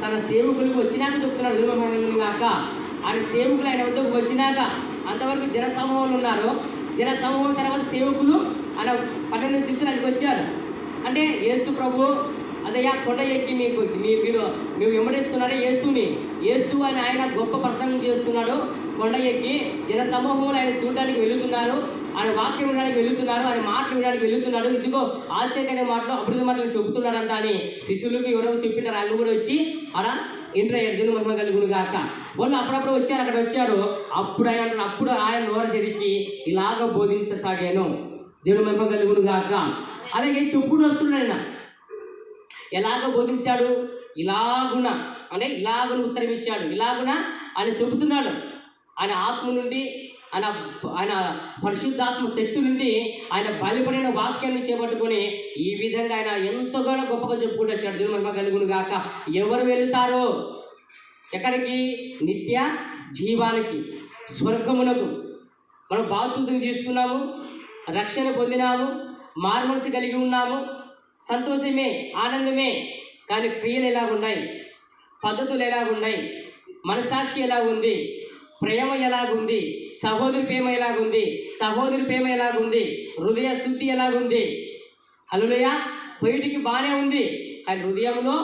తన సేవకులకు వచ్చినాక చెప్తున్నాడు దేవుడు కాక. ఆయన సేవకులు ఆయన వద్దకు వచ్చినాక అంతవరకు జన సమూహాలు ఉన్నారు. జన సమూహం తర్వాత సేవకులు ఆయన 12 శిష్యులు ఆయనకు వచ్చారు. అంటే యేసు ప్రభు అదయ్యా కొండ ఎక్కి మీరు వెంబడిస్తున్నారే యేసుని. యేసు అని ఆయన గొప్ప ప్రసంగం చేస్తున్నాడు. కొండ ఎక్కి జన సమూహంలో ఆయన చూడడానికి వెళుతున్నారు, ఆయన వాక్యం వినడానికి వెళుతున్నారు, ఆయన మాటలు వినడానికి వెళుతున్నాడు. ఇదిగో ఆశ్చర్యమైన మాటలు అభివృద్ధి మాటలు చెబుతున్నాడంట అని శిష్యులకు ఎవరో చెప్పింటారు. వాళ్ళు కూడా వచ్చి అక్కడ ఎంటర్ అయ్యారు. దేవుని మహిమ కలుగును గాక. వాళ్ళు అప్పుడప్పుడు వచ్చారు, అక్కడ వచ్చారు. అప్పుడు ఆయన నోరు తెరిచి ఇలాగ బోధించసాగాను. దేవుని మహిమ కలుగును గాక. అలాగే చెప్పుడు వస్తున్నాడు ఆయన. ఎలాగ బోధించాడు? ఇలాగున అంటే ఇలాగున ఉత్తరం ఇచ్చాడు. ఇలాగున ఆయన చెబుతున్నాడు. ఆయన ఆత్మ నుండి ఆయన పరిశుద్ధాత్మ శక్తి నుండి ఆయన బయలుపడిన వాక్యాన్ని చేపట్టుకొని ఈ విధంగా ఆయన ఎంతగానో గొప్పగా చెప్పుకుంటూ వచ్చాడు. దేవుని మహిమ కలుగును గాక. ఎవరు వెళ్తారో ఎక్కడికి? నిత్య జీవానికి, స్వర్గమునకు. మనం బాప్తిసం తీసుకున్నాము, రక్షణ పొందినాము, మారుమనసు కలిగి ఉన్నాము, సంతోషమే, ఆనందమే. కానీ క్రియలు ఎలాగున్నాయి, పద్ధతులు ఎలాగున్నాయి, మనసాక్షి ఎలాగుంది, ప్రేమ ఎలాగుంది, సహోదరి ప్రేమ ఎలాగుంది, సహోదరి ప్రేమ ఎలాగుంది, హృదయ శుద్ధి ఎలాగుంది? హల్లెలూయా. బయటికి బాగానే ఉంది కానీ హృదయంలో